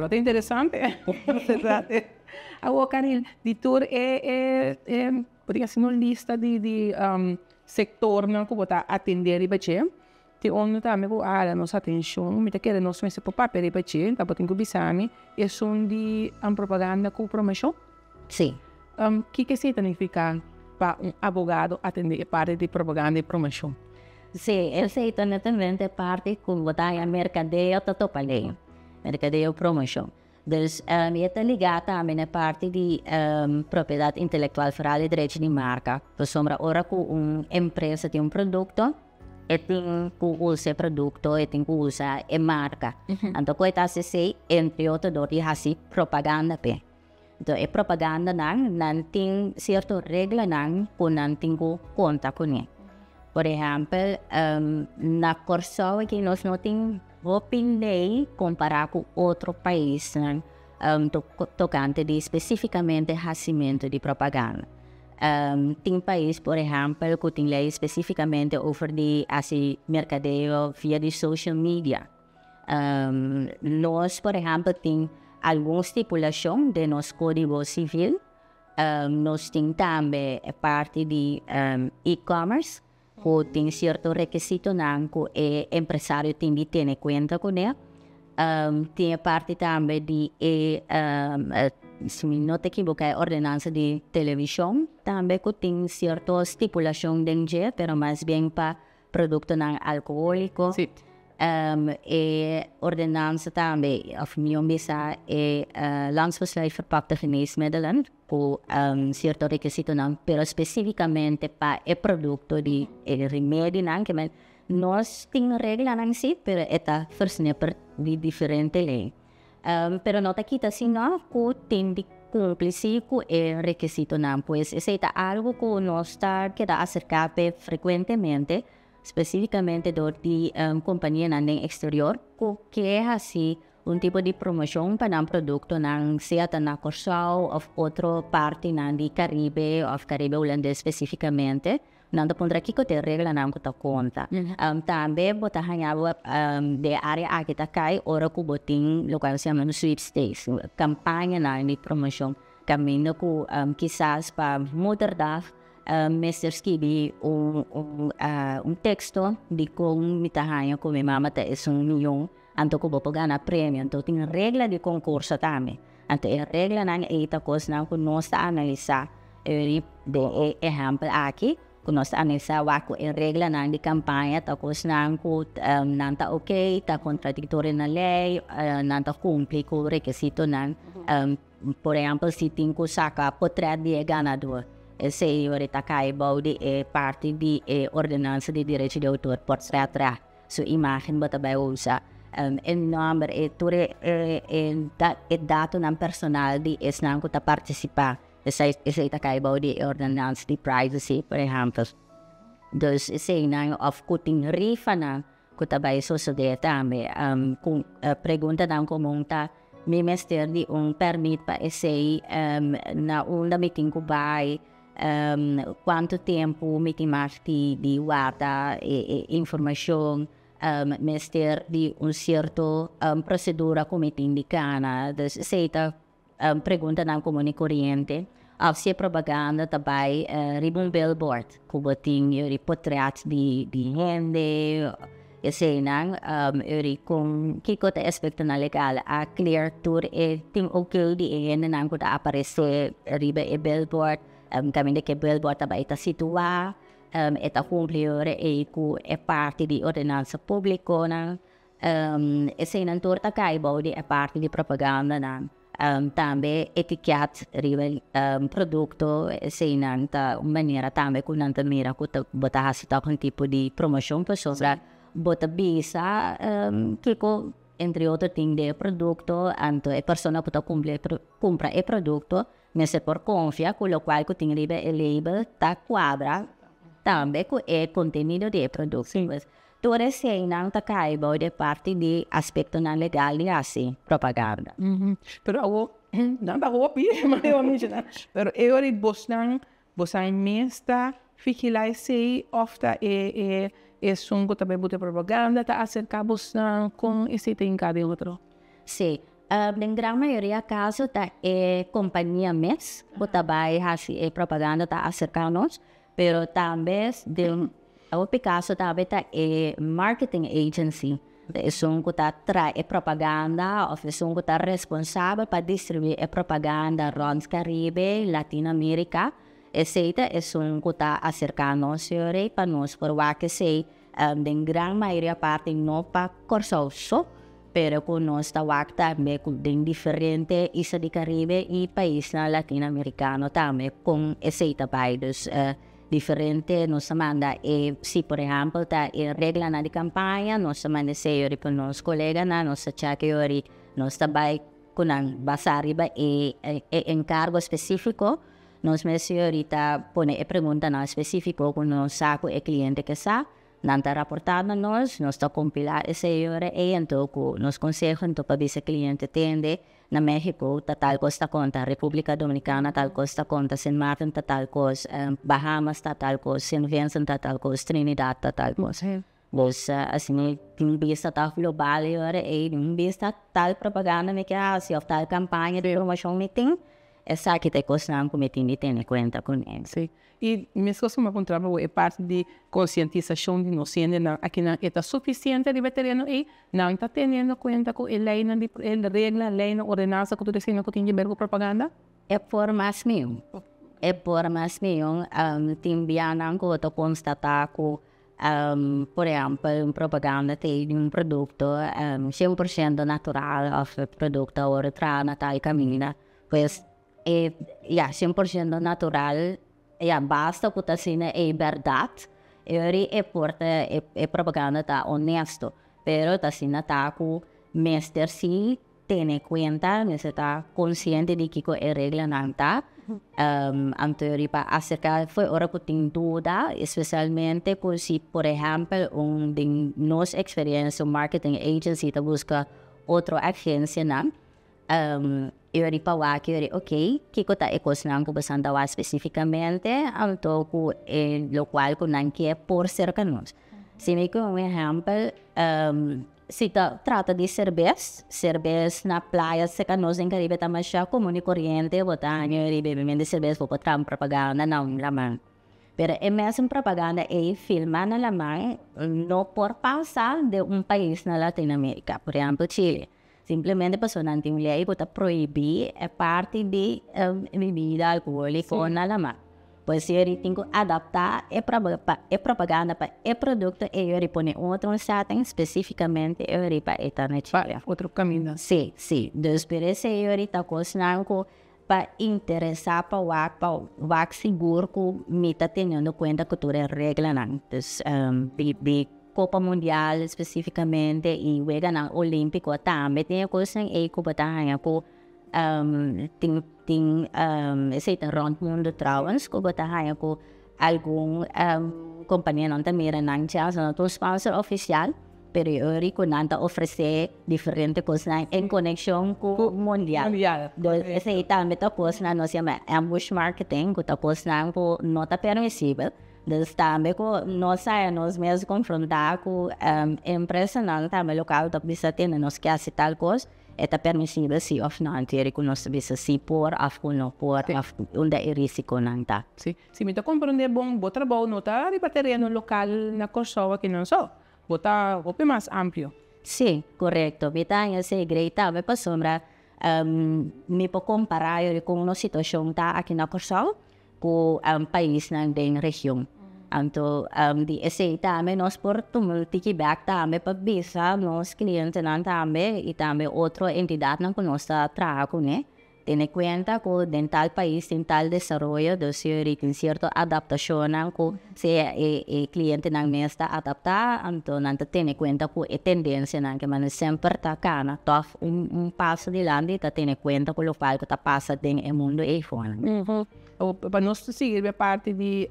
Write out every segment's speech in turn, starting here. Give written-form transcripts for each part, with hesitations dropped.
Lo interessante. Agora, Karil, di tour podia ser uma lista de sector não que botar atender e bater. Te onde também vou a nossa atenção, me tá querendo nós mesmo para papel e bater, tá botando bisami, e são de propaganda com promoção. Sim. Que significa para advogado atender parte de propaganda e promoção? Sim, eu sei também parte com botar a mercadeio totopalei, mercadeio promoção. Dus je está ligado também na parte de propriedade intelectual rural e direito de marca. Por sombra, ora com uma empresa tem produto, e tem que usar produto, e tem que usar a marca. Então, coisa assim, entre outros, de fazer propaganda. Então, a propaganda não tem certa regra que não tem que contar com ele. Por exemplo, na Corsol que nós não temos opinião comparado com outro país, tocante de especificamente fazimento de propaganda. Tem país, por exemplo, que tem lei especificamente over de mercadeio via de social media. Nós, por exemplo, tem alguma estipulação de nosso Código Civil. Nós temos também a parte de e-commerce, que tem certo requisito que o empresário tem de ter em conta com ele. Tem a parte também de, se não te equivoco, a ordenança de televisão, também que tem certa estipulação dentro, mas mais bem para produto não alcoólico. Sim. E ordenança também, of minha mesa, landsbesluit verpakte geneesmiddelen, com certo requisito não, pero especificamente para o produto de remédio não, que nós temos regra não sim, pero está versão de diferente lei. Pero não te quita assim não, que tem de cumprir com o requisito não, pois esse é algo que nós está que dá acerca frequentemente. Especificamente de companhia no exterior, que é assim tipo de promoção para um produto, seja na Corsol ou outra parte de Caribe ou Caribe holandês especificamente, não te pondrá aqui que te regra não que te conta. Também botar de área aqui tá cai, ora que botin local se chama sweepstakes, campanha de promoção, caminho que quizás para mudar Mr. escrevi texto de como me tahanha com minha mama é milhão, então que vou pagar na prêmio, então tem regra de concurso também. Então a regra não é esta coisa não que nós está analisar, de exemplo aqui, que nós está analisar a regra não de campanha, tá coisa não que não tá ok, tá contraditório na lei, não tá cumpre com o requisito não. Por exemplo, se tem que sacar portrait de ganador. Esse está caibo de parte de ordenança de direito de autor por trás. Sua imagem bota bem usa. O nome é dado na personal de esse não que está participar. Esse está caibo de ordenança de privacy, por exemplo. Então, esse não of cutting rifa não que está bem suceder também. Com pergunta não comum tá me mestre de permit para esse na onda meeting que vai quanto tempo me tem mais de guarda informação, mestre de certo procedura como me indicana, seita pergunta não comum corrente, se propaganda também ribbon billboard, como tem portrait de gente, esse não com que coisa aspecto na legal a clear tour tem o que de gente não que aparece riba e billboard kami de que billboard também está situado, está cumprir é parte de ordenança pública, esse não torta caibo de parte de propaganda, também etiqueta produto, esse não tá maneira também que não tá mira que tá botar assim um tipo de promoção para sobre botar bisa, tipo entre outros tem de produto, então a pessoa que tá compra o produto mas por confia, com o qual que tem o label tá quadra também com o conteúdo do produto. Tudo isso não está caibo de parte de aspecto não legal de assim propaganda. Pero ako não está hopi, mas eu amigo não. Pero eu ri bosan mesta vigilar se ofta sungo também botar propaganda tá acerca bosan com esse tem cada outro. Sim. En gran maioria caso tá companhia mes, o trabalho assim propaganda tá acercarnos, pero também de o caso também tá marketing agency. É um que tá traz propaganda, ou é um que tá responsável para distribuir propaganda around Caribe, Latinoamérica. Esse é um que tá acercarnos para nós, por que sei, em gran maioria parte não para corsoso. Pero kung nós tawag também com diferente isa di Caribe e país na latino-americano também com esse trabalhos diferente nós manda se por exemplo tá regla na de campanha nós manda se yori para nós colega na nós check yori nós trabalho com ang basariba encargo específico nós mesmo ahorita pone pergunta na específico com nós saco cliente que sa nanta raportar na nós está compilar essa hora e então nos consejo então para ver se cliente atende na México tal costa conta República Dominicana tal costa conta Saint Martin tal costa Bahamas tal costa Saint Vincent tal costa Trinidad tal costa assim tem vista tal global hora e tem vista tal propaganda me que assim ou tal campanha de promoção me tem essa que te costa não cometi nem tem conta com ele. Sim. E mesmo que uma contrato é parte de conscientização de nós aqui não é suficiente de veterano e não está tendo conta com a lei na regra lei na ordenança que tu decide que tem de ver com propaganda é por mais mesmo tem bianang ko to constatar ko por exemplo propaganda tem produto 100% natural of produto ou trana tal caminha pues 100% natural basta que assim é verdade é propaganda tá honesto pero assim tá com mestre se tem conta você tá consciente de que é regra não tá anterior para acerca foi hora que tem dúvida especialmente se por exemplo de nossa experiência marketing agency tá busca outra agência não eu para que ok que kota ekos nang ko basan daw especificamente alto ko lo cual ko nang que por cerca nos se me como exemplo se trata de cerveja na praia se canos em Caribe também já comum e corrente botar eu bebendo cerveja para tram propaganda não lamang pero é mesmo propaganda filmar na lamang não por passar de país na Latinoamérica por exemplo Chile simplesmente passou na lei para proibir a parte de bebida alcoólica na lama. Pois eu tenho que adaptar a propaganda para o produto e eu põe outro setting especificamente eu para estar na Chile. Outro caminho. Sim. Então, por isso eu estou cozinhando para interessar para o seguro que me está tendo conta que tudo é regra não. Então, Copa Mundial especificamente e o Gana Olímpico também tem coisa em que batalha com tem esse round mundo trouwens que batalha com algum companhia não também não tinha só sponsor oficial periódico que não oferece diferentes coisas em conexão com o mundial. Então esse também tá coisa não se chama ambush marketing que tá coisa não tá permissível. Então, também nós mesmos confrontar com a empresa não também local da bisa tem nós que assim tal coisa é permissível se of não ter que nós bisa se por não por onde é risco não tá. Sim, se me tá compreender bom trabalho não tá de bateria no local na Kosovo que não só, botar o mais amplo. Sim, correto. Betanya esse greita me passou me pode comparar com uma situação tá aqui na Kosovo com país na região. Então, di esse também nós por multiplicar também para bisa nós clientes não também e também outra entidade não que nós trabalhamos, né? Tem conta que em tal país tem tal desenvolvimento, do senhor tem certa adaptação que se o cliente não está adaptar, então não tem conta que a tendência não que mas sempre está cá, na top passo de lá e tá tem conta que o local que está passando no mundo é fora. Para nós seguir a parte de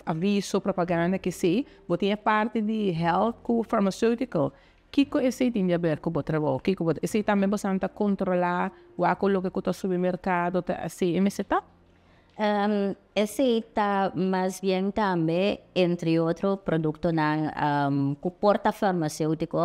aviso, propaganda que sim, tem a parte de health com farmacêutico. Que esse tem a ver com o trabalho? Que esse também bastante controlar o que está no supermercado, assim, MCT? Esse está mais bem também, entre outros produtos, que porta farmacêutico,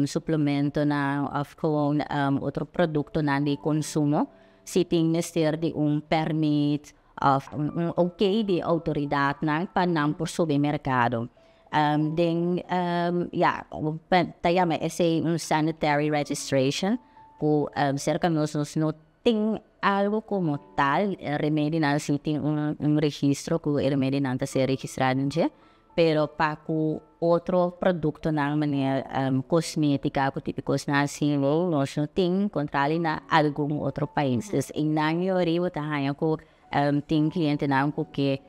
suplemento na of gewoon outro produkto na di konsumo, si ting mister di permit of okay di autoridad ng panang por supermercado. Tayama ese sanitary registration ku cerca nosotros no ting algo como tal remedio na si ting registro ku remedio na se registrado pero pa ku outro produkto ng mga cosmética ku tipikos na sino nos ting kontrali na algum outro país. Des inanyo ribo tahayan ku ting cliente na ku que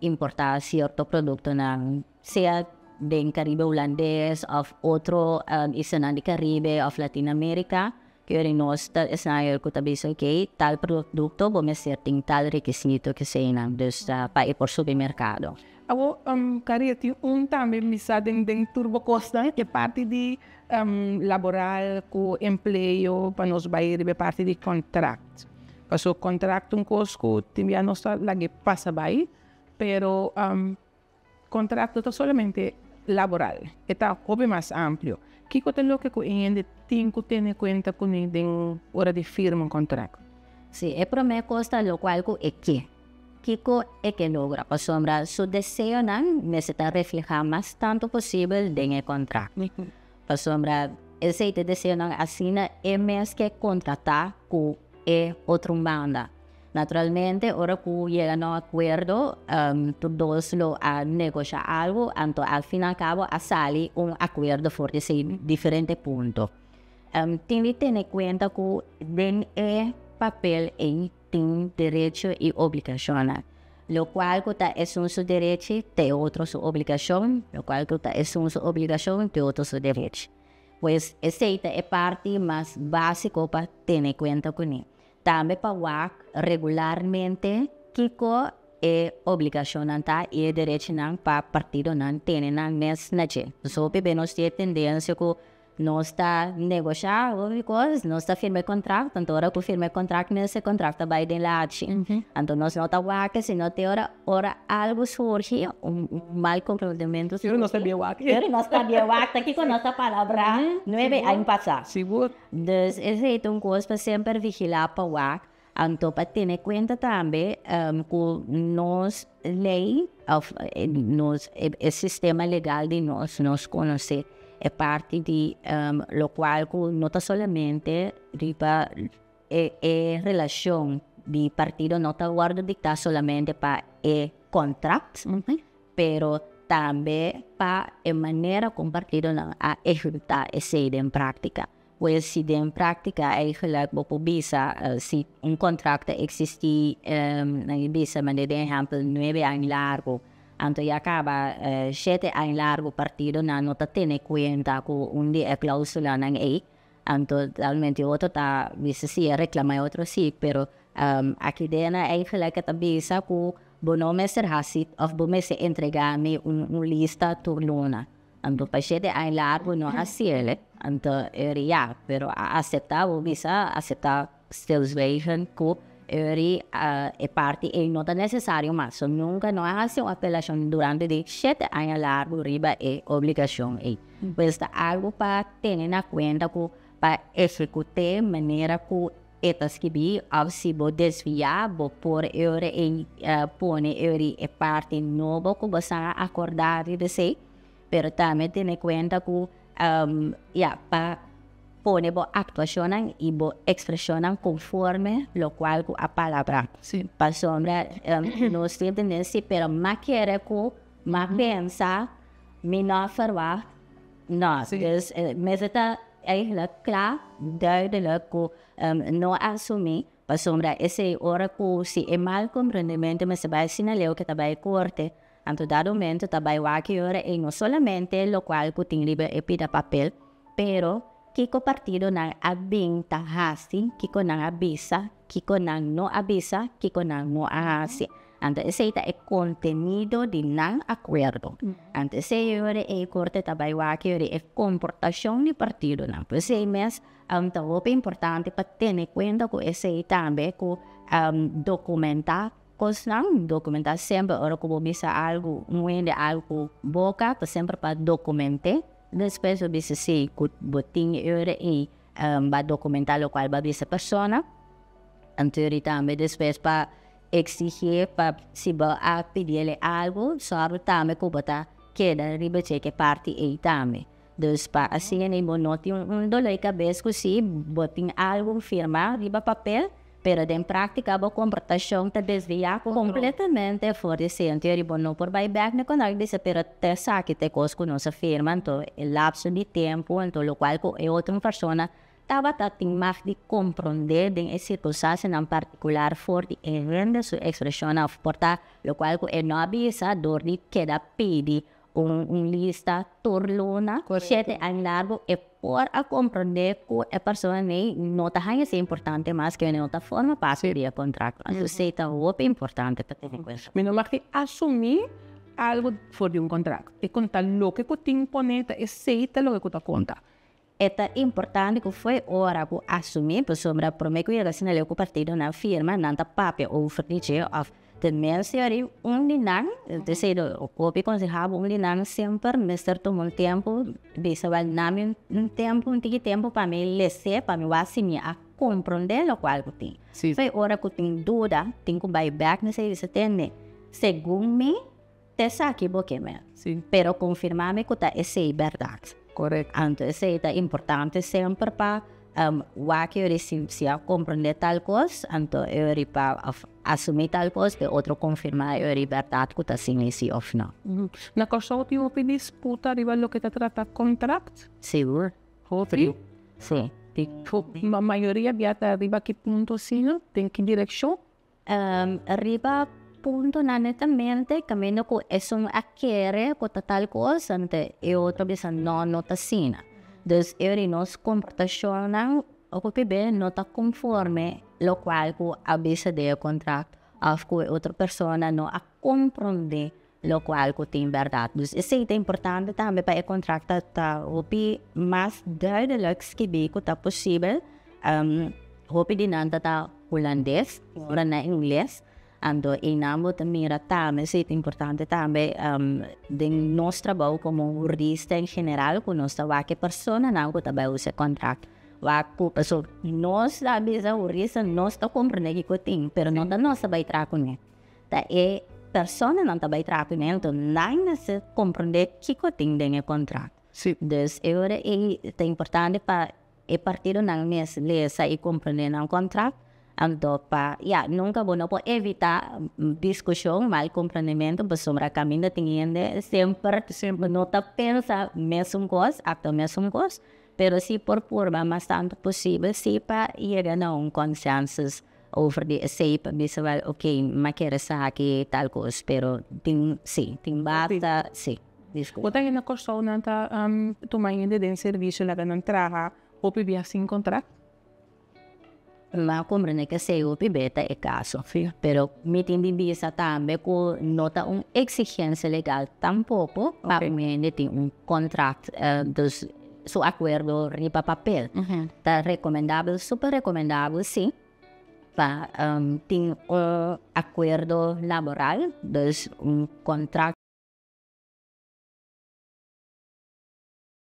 importar cierto produkto ng sea den Caribe holandés of otro isa na di Caribe of Latin America que nos es na ko tabiso que tal produkto bo ting tal requisito que se na dus pa por supermercado. Ako, Kariti, também misa den turbo costa, que parte de laboral com emprego para nós bair parte de contrato. Paso contrato cosco, também nós lagi passa bair, pero contrato é solamente laboral, está bem mais amplo. Que coisa lo que ainda tem que ter em conta com den hora de firma um contrato? Sim, é para mim costa lo qual ko que Kiko que logra para sombra su deseo nan necesita reflejar más tanto posible en el contrato. Para sombra ese deseo nan asina é mais que contratar com outra banda. Naturalmente, ahora que llegan a un acuerdo, todos lo a negociar algo, entonces al fin y al cabo sale un acuerdo por ese diferente punto. Tiene que tener en cuenta que den papel en derecho y obligaciones, lo cual es un su derecho, de otro su obligación, lo cual es un su obligación, de otro su derecho. Pues esa es parte más básica para tener en cuenta con él. También para regularmente, Kiko obligación y derecho para partido tienen mes nache. So, nos tiene tendencia que no está negociando, because no está firme contrato, então ora que firme contrato nesse contrato vai de lá, então nós não tá waque, se não tem ora algo surge, mal comportamento. Eu não sabia waque. Eu não sabia waque, aqui com nossa palavra, 9 anos passados. Seguro. Dus esse é coisa para sempre vigilar para waque, então para ter em conta também que nós lei, nos sistema legal de nós conhecer é parte de lo cual no está solamente riba relación de partido no está guarda dictar solamente para contract, pero también para manera como partido a ejecutar esa idea en práctica. Pues si en práctica eigenlijk visa si un contrato existe visa de ejemplo 9 años largo. Entonces acaba 7 años largo partido no te tiene cuenta que un día cláusula en entonces realmente otro está dice sí reclama otro sí pero aquí dentro eigenlijk que avisa que no me será así o me se entregarme una lista turlona entonces para 7 años largo no así entonces ya pero aceptar o visa aceptar stilswegen que é parte e não é necessário mais. Nunca não há uma apelação durante de 7 anos largo riba é obrigação. Pues é algo para ter em conta que para executar maneira que etas que vi ao se bo desviar bo por em pone é parte nova que você acordar de ser, pero também ter em conta que para pone bo actuacionan y bo expresionan conforme lo cual a palabra. Sí. Para sombra no estoy tendencia, pero más quiere que más pensa, me no farwa, no. Sí. Dus me está eigenlijk klaar, duidelijk que no asumir, para sombra ese hora que si es mal comprendimiento me se va a sinaleo que está by corte, anto dado momento está by waki hora y no solamente lo cual que tiene libre pida papel, pero Kiko partido nang abing tahasi, Kiko nang abisa, Kiko nang no abisa, Kiko nang no ahasi. Antes ese es contenido de nang acuerdo. Antes ese yore corte tabaywaki yore comportación de partido nang. Pues ese mes algo importante para tener cuenta que ese también que documentar documentar siempre ahora como bisa algo, muende algo boca, pues siempre para documentar después eu disse sim, que botinho e vai documentar o qual vai essa persona. Então, também depois para exigir, para se vai a pedir algo, só também que botar queda riba que parte e também. Dus para assim, nem não tem dolor de cabeça que se botem algo firma riba papel, pero em prática a comportação está desviada completamente fora de centro e não por buyback na quando dice pero te saque te cosco não se firma então o lapso de tempo então o qual é outra pessoa estava tentando mais de compreender de circunstância em particular for de rende sua expressão a portar o qual é não avisa dor de queda pede lista turluna, sete ang largo e por a compreender que a pessoa não está é importante mas que não está forma parte do contrato. Então, isso é muito importante para ter em conta. Mas não mais assumir algo fora de contrato. E contar o que você impõe, e aceita o que você conta. É importante que foi hora de assumir, por sobre a promessa que assim que o partido na firma, não está papel ou furniture of tendença era linang, o copy aconselhava linang sempre, Mr. tomou tempo, bisa vai nami tempo, tempo para me ler, para me assumir a compreender o qual eu tenho. Foi hora que eu tenho dúvida, tenho que buy back, não sei se tem, segundo me, te saque boque me, pero confirmar-me que está essa é verdade. Correto. Então, isso é importante sempre para que eu se compreender tal coisa, então eu para assumir tal coisa, e outro confirmar a verdade que está assim esse ou não. Na questão de uma disputa arriba lo que te trata contrato? Seguro? Sim. Sim. A maioria viata arriba que ponto sim, tem que direção? Arriba punto na netamente caminho que é um aquere com tal coisa, então e outra vez não está assim. Então, eu nos comportação o PPB não está conforme o qual que a vez de contrato of que outra pessoa não a compreender o qual que tem verdade. Então, isso é importante também para o contrato tá o mais duidelijk que está possível. O de nanta tá holandês, ora na inglês. Ando inamo também também é importante também de nosso trabalho como jurista em geral com nossa vaca pessoa não que também usa contrato vaca pessoa nós sabemos a jurista nós está compreendendo que tem pero não da nossa vai trabalhar com ele tá é pessoa não está vai trabalhar com ele então não se compreender que tem dentro do contrato então é importante para a partir não mesmo ler e compreender o contrato. Então, nunca vou evitar discussão, mal compreendimento, para sobre a caminho de sempre não está pensando mesmo coisa, até mesmo coisa, pero se por forma mais tanto possível, se para chegar a consenso over the safe, visual, ok, mas quero saber tal coisa, pero tem basta, sim. Desculpa. Quando na questão não está tomando de serviço lá na entrada, ou via sem contrato? Mas compreende que se o pibeta é caso, pero me entendi também que não está uma exigência legal tampouco para mim tem contrato dos su acordo riba papel. Está recomendável, super recomendável, sim, para tem acordo laboral, dos contrato